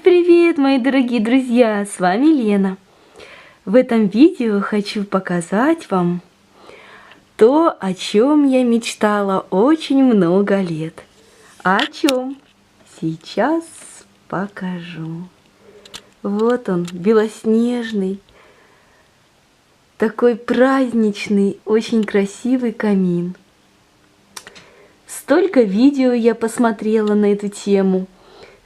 Привет, мои дорогие друзья! С вами Лена. В этом видео хочу показать вам то, о чем я мечтала очень много лет. А о чем? Сейчас покажу. Вот он, белоснежный, такой праздничный, очень красивый камин. Столько видео я посмотрела на эту тему.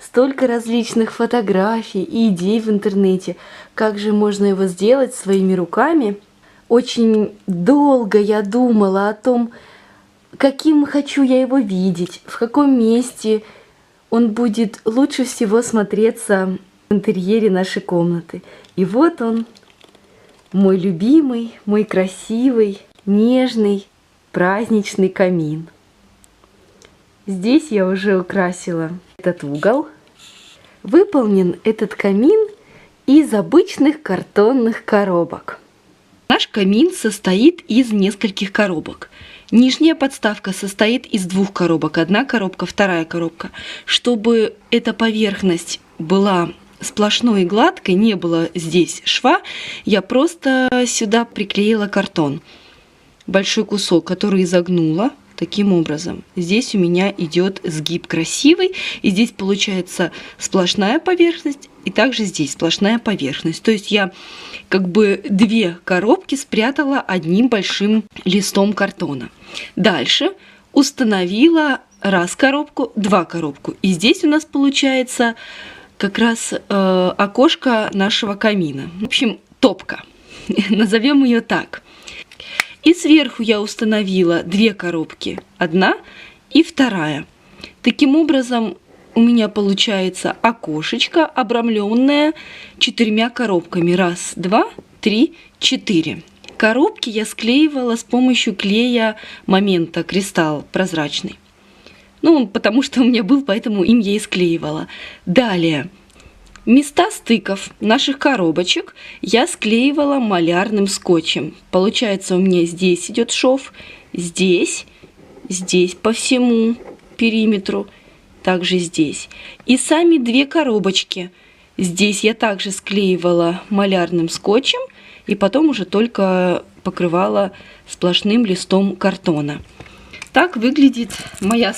Столько различных фотографий и идей в интернете, как же можно его сделать своими руками. Очень долго я думала о том, каким хочу я его видеть, в каком месте он будет лучше всего смотреться в интерьере нашей комнаты. И вот он, мой любимый, мой красивый, нежный, праздничный камин. Здесь я уже украсила этот угол. Выполнен этот камин из обычных картонных коробок. Наш камин состоит из нескольких коробок. Нижняя подставка состоит из двух коробок. Одна коробка, вторая коробка. Чтобы эта поверхность была сплошной и гладкой, не было здесь шва, я просто сюда приклеила картон. Большой кусок, который изогнула. Таким образом, здесь у меня идет сгиб красивый, и здесь получается сплошная поверхность, и также здесь сплошная поверхность. То есть я как бы две коробки спрятала одним большим листом картона. Дальше установила раз коробку, два коробку, и здесь у нас получается как раз окошко нашего камина. В общем, топка, назовем ее так. И сверху я установила две коробки, одна и вторая. Таким образом, у меня получается окошечко, обрамленное 4 коробками. Раз, два, три, 4. Коробки я склеивала с помощью клея Момента Кристалл прозрачный. Ну, потому что у меня был, поэтому им я и склеивала. Далее. Места стыков наших коробочек я склеивала малярным скотчем. Получается, у меня здесь идет шов, здесь по всему периметру, также здесь. И сами две коробочки. Здесь я также склеивала малярным скотчем и потом уже только покрывала сплошным листом картона. Так выглядит моя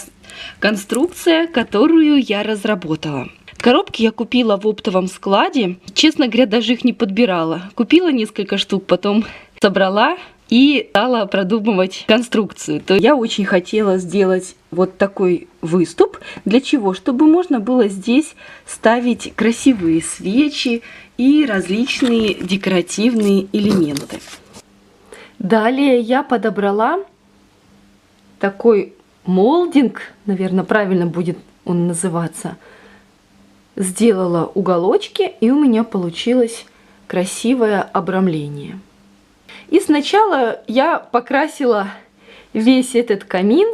конструкция, которую я разработала. Коробки я купила в оптовом складе. Честно говоря, даже их не подбирала. Купила несколько штук, потом собрала и стала продумывать конструкцию. То я очень хотела сделать вот такой выступ. Для чего? Чтобы можно было здесь ставить красивые свечи и различные декоративные элементы. Далее я подобрала такой молдинг, наверное, правильно будет он называться. Сделала уголочки, и у меня получилось красивое обрамление. И сначала я покрасила весь этот камин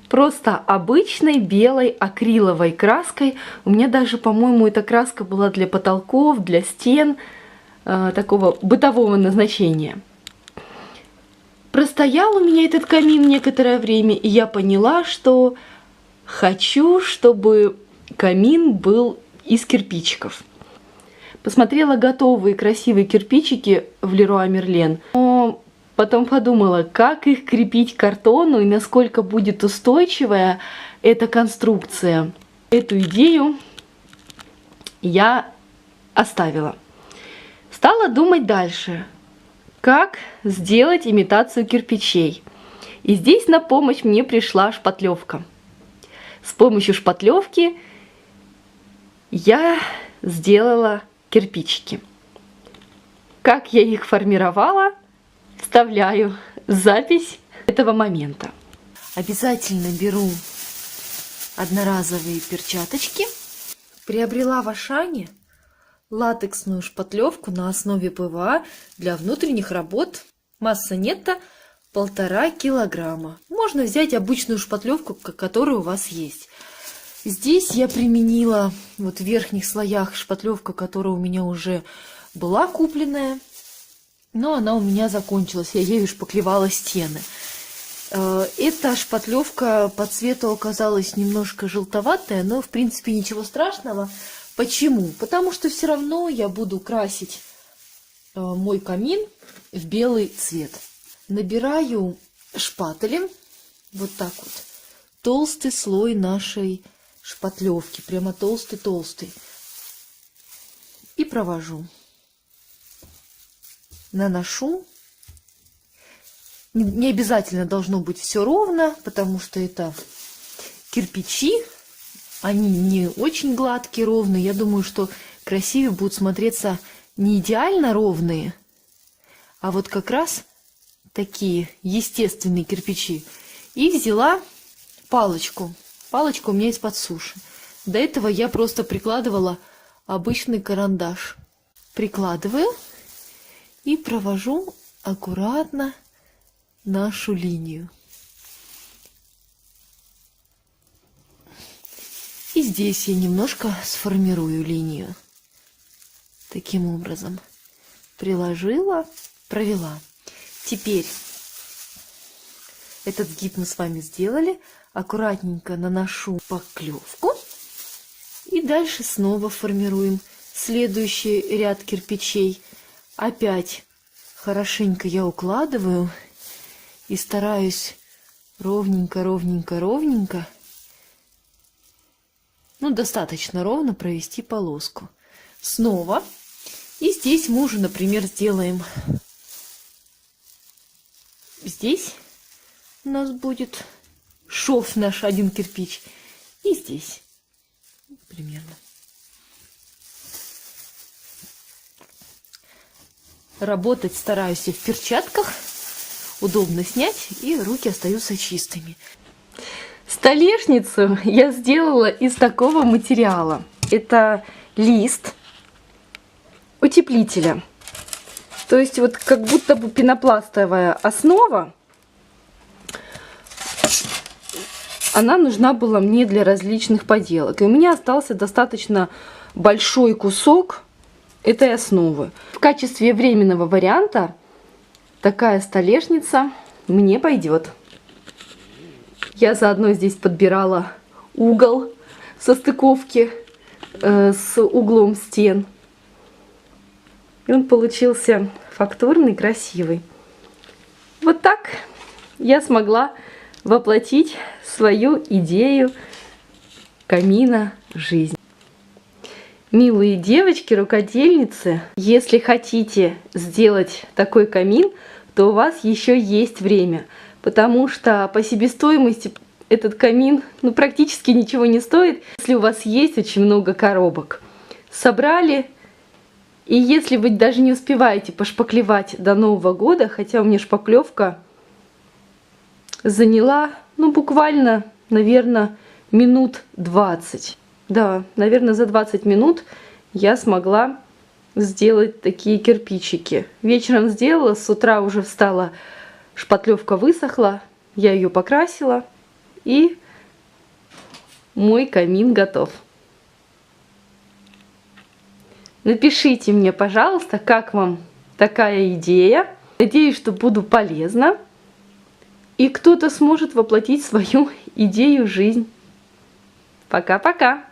просто обычной белой акриловой краской. У меня даже, по-моему, эта краска была для потолков, для стен, такого бытового назначения. Простоял у меня этот камин некоторое время, и я поняла, что хочу, чтобы камин был из кирпичиков. Посмотрела готовые красивые кирпичики в Леруа Мерлен, но потом подумала, как их крепить к картону и насколько будет устойчивая эта конструкция. Эту идею я оставила. Стала думать дальше, как сделать имитацию кирпичей. И здесь на помощь мне пришла шпатлевка. С помощью шпатлевки я сделала кирпичики. Как я их формировала, вставляю запись этого момента. Обязательно беру одноразовые перчаточки. Приобрела в Ашане латексную шпатлевку на основе ПВА для внутренних работ. Масса нетто 1,5 килограмма. Можно взять обычную шпатлевку, которая у вас есть. Здесь я применила вот в верхних слоях шпатлевку, которая у меня уже была купленная, но она у меня закончилась, я ею шпаклевала стены. Эта шпатлевка по цвету оказалась немножко желтоватая, но в принципе ничего страшного, Почему? Потому что все равно я буду красить мой камин в белый цвет. Набираю шпателем вот так вот толстый слой нашей шпатлевки, прямо толстый-толстый. И провожу. Наношу. Не обязательно должно быть все ровно, потому что это кирпичи. Они не очень гладкие, ровные. Я думаю, что красивее будут смотреться не идеально ровные, а вот как раз такие естественные кирпичи. И взяла палочку. Палочка у меня из-под суши. До этого я просто прикладывала обычный карандаш. Прикладываю и провожу аккуратно нашу линию. И здесь я немножко сформирую линию. Таким образом. Приложила, провела. Теперь этот сгиб мы с вами сделали. Аккуратненько наношу поклевку. И дальше снова формируем следующий ряд кирпичей. Опять хорошенько я укладываю и стараюсь ровненько, ровненько, ровненько, ну, достаточно ровно провести полоску. Снова. И здесь мы уже, например, сделаем... Здесь у нас будет шов наш, один кирпич. И здесь примерно. Работать стараюсь и в перчатках. Удобно снять, и руки остаются чистыми. Столешницу я сделала из такого материала. Это лист утеплителя. То есть вот как будто бы пенопластовая основа. Она нужна была мне для различных поделок. И у меня остался достаточно большой кусок этой основы. В качестве временного варианта такая столешница мне пойдет. Я заодно здесь подбирала угол состыковки с углом стен. И он получился фактурный, красивый. Вот так я смогла воплотить свою идею камина в жизнь. Милые девочки, рукодельницы, если хотите сделать такой камин, то у вас еще есть время. Потому что по себестоимости этот камин практически ничего не стоит, если у вас есть очень много коробок. Собрали, и если вы даже не успеваете пошпаклевать до Нового года, хотя у меня шпаклевка заняла, буквально, наверное, минут 20. Да, наверное, за 20 минут я смогла сделать такие кирпичики. Вечером сделала, с утра уже встала, шпатлевка высохла, я ее покрасила, и мой камин готов. Напишите мне, пожалуйста, как вам такая идея. Надеюсь, что буду полезна, и кто-то сможет воплотить свою идею в жизнь. Пока-пока!